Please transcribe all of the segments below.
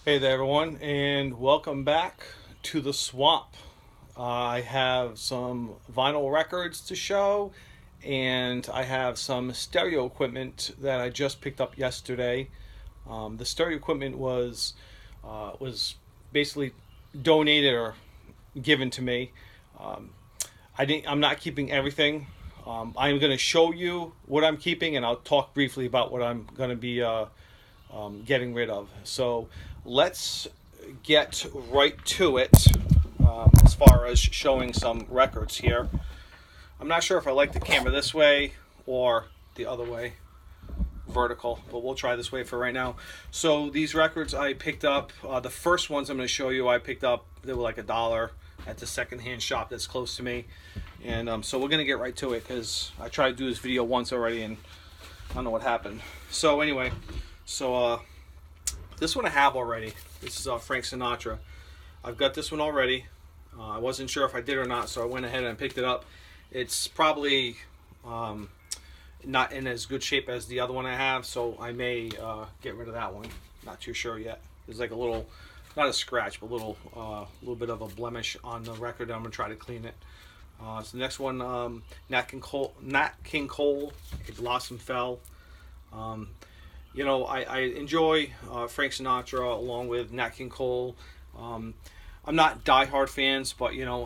Hey there, everyone, and welcome back to the swamp. I have some vinyl records to show, and I have some stereo equipment that I just picked up yesterday. The stereo equipment was basically donated or given to me. Um, I'm not keeping everything. I'm going to show you what I'm keeping, and I'll talk briefly about what I'm going to be getting rid of. So let's get right to it as far as showing some records here. I'm not sure if I like the camera this way or the other way, vertical, but we'll try this way for right now. So these records I picked up, the first ones I'm going to show you, I picked up, they were like $1 at the secondhand shop that's close to me. And so we're going to get right to it because I tried to do this video once already and I don't know what happened. So anyway, this one I have already. This is Frank Sinatra. I've got this one already. I wasn't sure if I did or not, so I went ahead and picked it up. It's probably not in as good shape as the other one I have, so I may get rid of that one. Not too sure yet. There's like a little, not a scratch, but a little bit of a blemish on the record. I'm gonna try to clean it. So the next one, Nat King Cole, A Blossom Fell. You know, I enjoy Frank Sinatra along with Nat King Cole. I'm not diehard fans, but you know,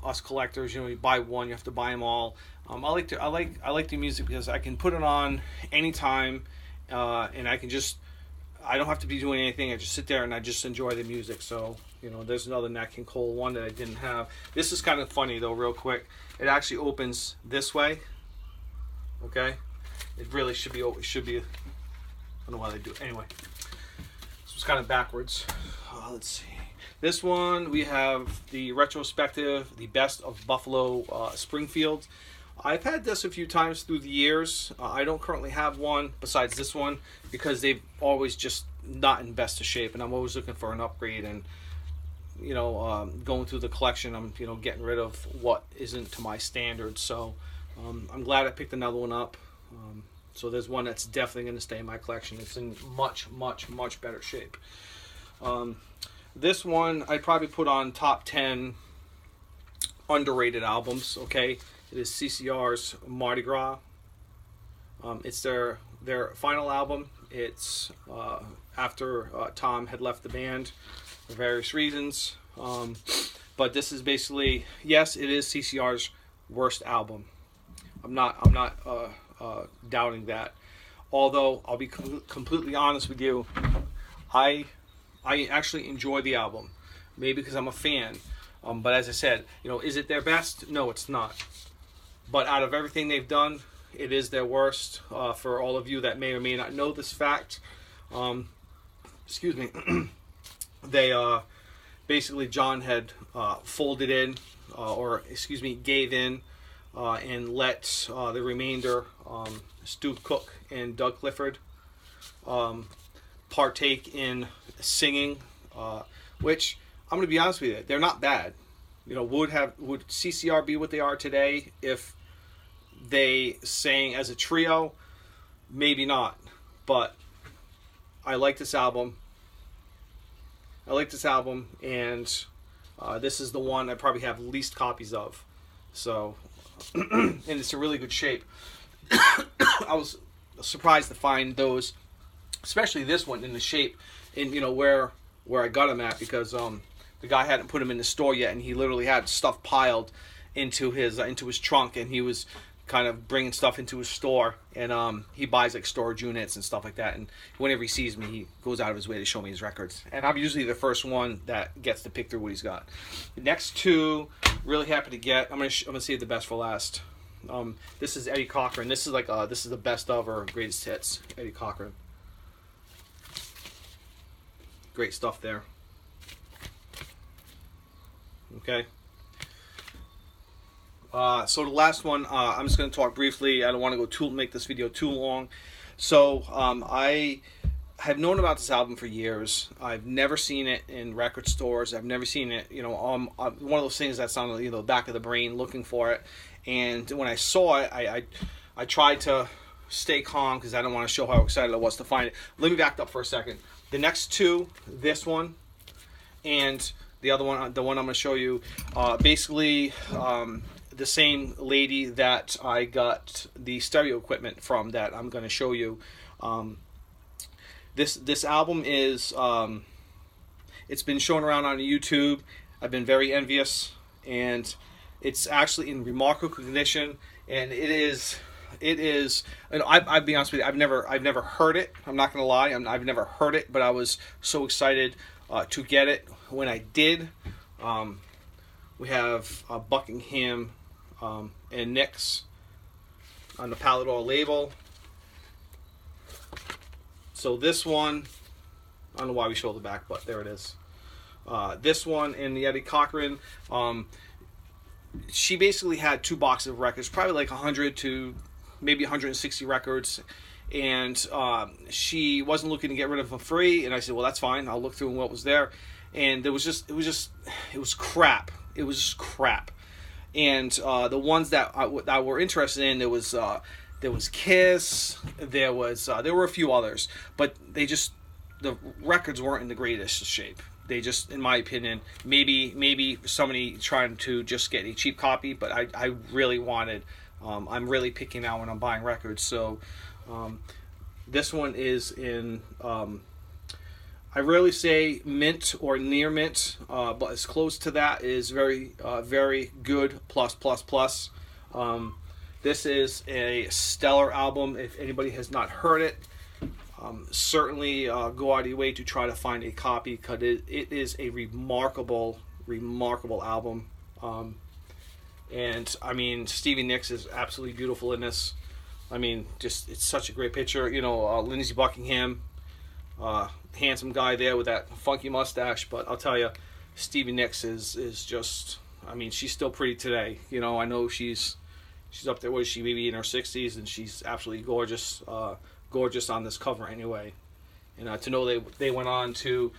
us collectors, you know, you buy one, you have to buy them all. I like the music because I can put it on anytime, and I don't have to be doing anything. I just sit there and I just enjoy the music. So you know, there's another Nat King Cole one that I didn't have. This is kind of funny though, real quick. It actually opens this way. Okay, it really should be. It should be. I don't know why they do it. Anyway, so it's kind of backwards. Let's see. This one, we have the retrospective, the best of Buffalo Springfield. I've had this a few times through the years. I don't currently have one besides this one because they've always just not in best of shape, and I'm always looking for an upgrade. And you know, going through the collection, I'm getting rid of what isn't to my standards. So I'm glad I picked another one up. So there's one that's definitely going to stay in my collection. It's in much, much, much better shape. This one I probably put on top 10 underrated albums. Okay, it is CCR's Mardi Gras. It's their final album. It's after Tom had left the band for various reasons. But this is basically, yes, it is CCR's worst album. I'm not doubting that. Although I'll be completely honest with you, I actually enjoy the album, maybe because I'm a fan. But as I said, you know, is it their best? No, it's not. But out of everything they've done, it is their worst. For all of you that may or may not know this fact, excuse me, they basically John had folded in, or excuse me, gave in. And let the remainder, Stu Cook and Doug Clifford, partake in singing, which I'm going to be honest with you, they're not bad. You know, would CCR be what they are today if they sang as a trio? Maybe not, but I like this album. And this is the one I probably have least copies of. So. And it's a really good shape. I was surprised to find those, especially this one in the shape, and you know where I got them at, because the guy hadn't put them in the store yet, and he literally had stuff piled into his trunk, and he was kind of bringing stuff into his store, and he buys like storage units and stuff like that, and whenever he sees me, he goes out of his way to show me his records, and I'm usually the first one that gets to pick through what he's got. The next two, really happy to get. I'm gonna save the best for last. This is Eddie Cochran. This is like this is the best of or greatest hits. Eddie Cochran. Great stuff there. Okay. So the last one, I'm just going to talk briefly. I don't want to make this video too long. So I have known about this album for years. I've never seen it in record stores. I've never seen it, you know, one of those things that's on the back of the brain looking for it. And when I saw it, I tried to stay calm because I don't want to show how excited I was to find it. Let me back up for a second. The next two, this one and the other one, the one I'm going to show you, basically the same lady that I got the stereo equipment from that I'm going to show you. This album is, it's been shown around on YouTube. I've been very envious, and it's actually in remarkable condition, and it is, and I'll be honest with you, I've never heard it. I'm not gonna lie, I've never heard it, but I was so excited to get it when I did. We have Buckingham and Nix on the Palador label. So this one, I don't know why we show the back, but there it is. This one and the Eddie Cochran. She basically had 2 boxes of records, probably like 100 to maybe 160 records, and she wasn't looking to get rid of them free. And I said, well, that's fine. I'll look through what was there, and it was crap. It was just crap. And the ones that were interested in, there was Kiss, there were a few others, but the records weren't in the greatest shape. They just, in my opinion, maybe somebody trying to just get a cheap copy, but I really wanted, I'm really picking out when I'm buying records. So this one is in, I rarely say mint or near mint, but as close to that is very good, plus. This is a stellar album. If anybody has not heard it, certainly go out of your way to try to find a copy, because it is a remarkable album. And I mean, Stevie Nicks is absolutely beautiful in this. I mean, just, it's such a great picture. You know, Lindsey Buckingham, handsome guy there with that funky mustache. But I'll tell you, Stevie Nicks is just, I mean, she's still pretty today. You know, I know she's up there, what is she, maybe in her 60s, and she's absolutely gorgeous. Gorgeous on this cover anyway. And to know they went on to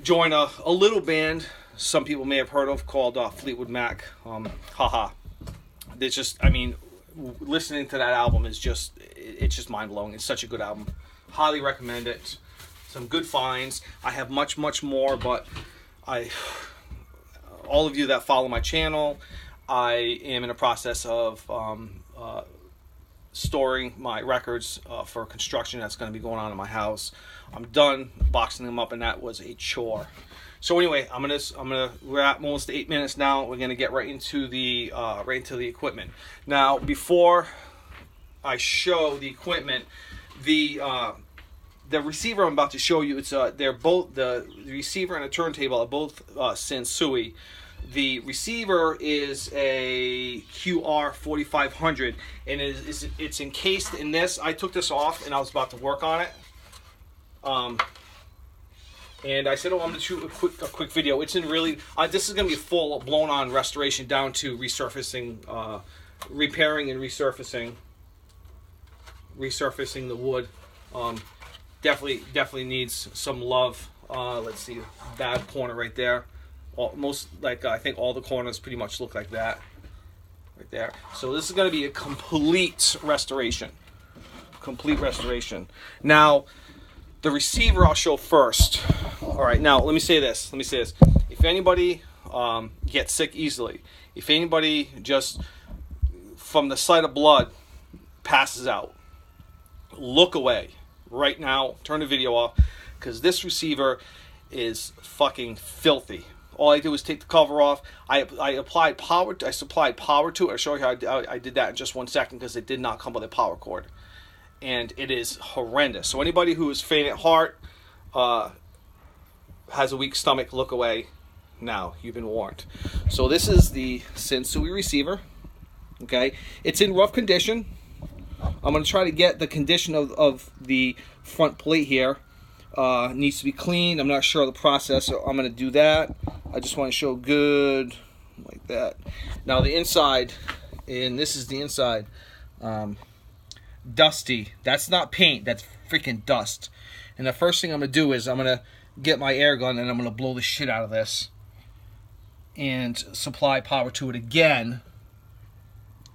join a little band some people may have heard of called Fleetwood Mac. Haha. It's just, I mean, listening to that album is just, it's just mind-blowing. It's such a good album. Highly recommend it. Some good finds. I have much more, but all of you that follow my channel, I am in a process of storing my records for construction that's going to be going on in my house. I'm done boxing them up, and that was a chore. So anyway, we're at almost 8 minutes now. We're gonna get right into the equipment. Now, before I show the equipment, the receiver I'm about to show you, they're both, the receiver and the turntable are both Sansui. The receiver is a QR4500, and it's encased in this. I took this off and I was about to work on it, and I said, "Oh, I'm going to shoot a quick video." It's in really. This is going to be a full blown-on restoration down to resurfacing, repairing and resurfacing the wood. Definitely needs some love. Let's see, bad corner right there. I think all the corners pretty much look like that right there. So this is going to be a complete restoration. Now, the receiver I'll show first. All right, now let me say this. If anybody gets sick easily, if anybody just from the sight of blood passes out, look away right now. Turn the video off, because this receiver is fucking filthy. All I do is take the cover off. I supplied power to it. I'll show you how I did that in just 1 second, because it did not come with a power cord. And it is horrendous. So anybody who is faint at heart, has a weak stomach, look away now. You've been warned. So this is the Sansui receiver. Okay, it's in rough condition. I'm going to try to get the condition of the front plate here. Needs to be cleaned. I'm not sure of the process, so I'm going to do that. I just want to show good like that. Now the inside, and this is the inside, dusty. That's not paint, that's freaking dust. And the first thing I'm going to do is I'm going to get my air gun, and I'm going to blow the shit out of this and supply power to it again,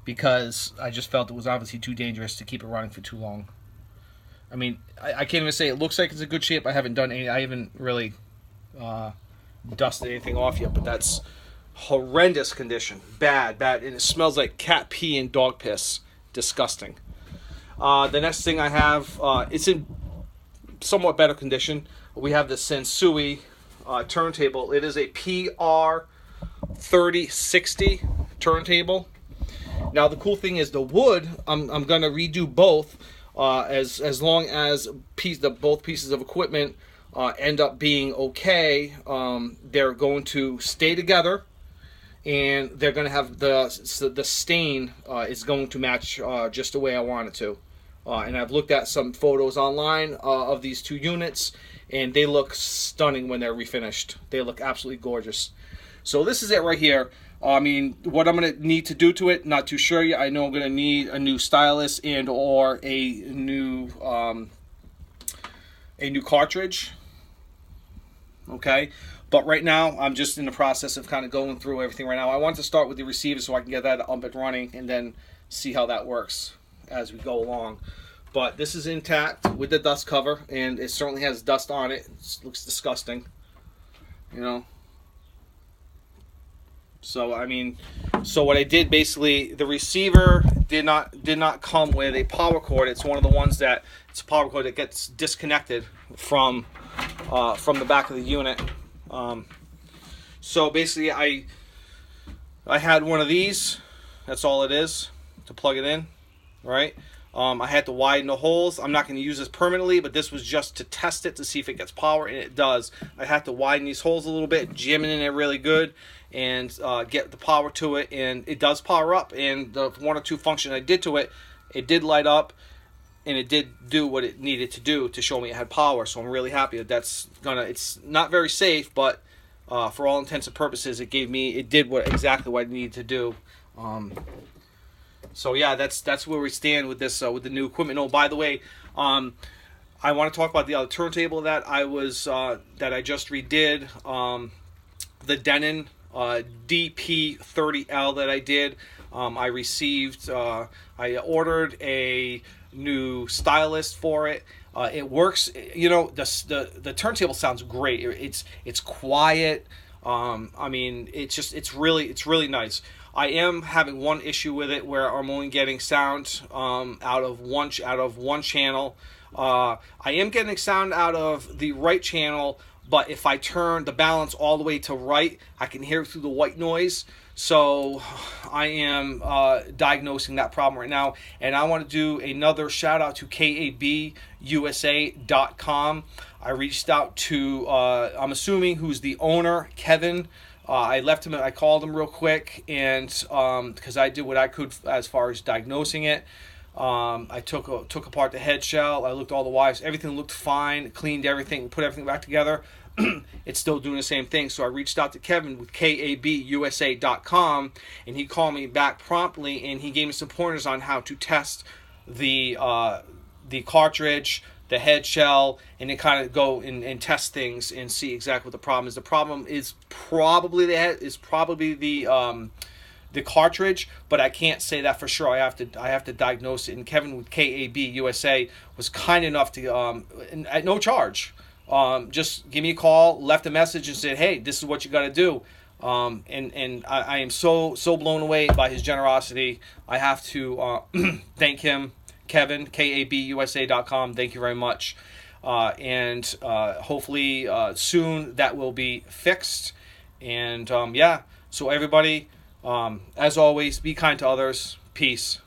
because I just felt it was obviously too dangerous to keep it running for too long. I mean, I can't even say it looks like it's in good shape. I haven't really dusted anything off yet, but that's horrendous condition. Bad, and it smells like cat pee and dog piss. Disgusting. The next thing I have, it's in somewhat better condition. We have the Sansui turntable. It is a PR3060 turntable. Now the cool thing is the wood. I'm gonna redo both, as long as both pieces of equipment end up being okay. They're going to stay together, and they're going to have the stain is going to match just the way I want it to. And I've looked at some photos online of these two units, and they look stunning when they're refinished. They look absolutely gorgeous. So this is it right here. I mean, what I'm going to need to do to it, not too sure yet. I know I'm going to need a new stylus and or a new cartridge. Okay, but right now I'm just in the process of kind of going through everything right now. I want to start with the receiver so I can get that up and running, and then see how that works as we go along. But this is intact with the dust cover, and it certainly has dust on it. It looks disgusting, you know. So I mean, so what I did basically, the receiver did not come with a power cord. It's one of the ones that it's a power cord that gets disconnected from the back of the unit. So basically, I had one of these. That's all it is to plug it in, right? I had to widen the holes. I'm not going to use this permanently, but this was just to test it to see if it gets power, and it does. I had to widen these holes a little bit, jam it in there really good, and get the power to it, and it does power up. And the one or two functions I did to it, it did light up, and it did do what it needed to do to show me it had power. So I'm really happy that it's not very safe, but for all intents and purposes, it did exactly what it needed to do. So yeah, that's where we stand with this with the new equipment. Oh, by the way, I want to talk about the other turntable that I just redid. The Denon DP 30L that I did. I received. I ordered a new stylus for it. It works. You know, the turntable sounds great. It's quiet. I mean, it's really nice. I am having one issue with it where I'm only getting sound out of one channel. I am getting sound out of the right channel, but if I turn the balance all the way to right, I can hear it through the white noise. So I am diagnosing that problem right now, and I want to do another shout out to kabusa.com. I reached out to I'm assuming who's the owner, Kevin. I called him real quick, and because I did what I could as far as diagnosing it. I took apart the head shell. I looked at all the wires. Everything looked fine. Cleaned everything. Put everything back together. It's still doing the same thing. So I reached out to Kevin with kabusa.com, and he called me back promptly, and he gave me some pointers on how to test the cartridge, the head shell, and then kind of go and test things and see exactly what the problem is. The problem is probably the cartridge, but I can't say that for sure. I have to diagnose it. And Kevin with KABUSA was kind enough to at no charge, just give me a call, left a message, and said, "Hey, this is what you got to do." And I am so blown away by his generosity. I have to thank him, Kevin, kabusa.com. Thank you very much. And hopefully soon that will be fixed. And yeah, so everybody, as always, be kind to others. Peace.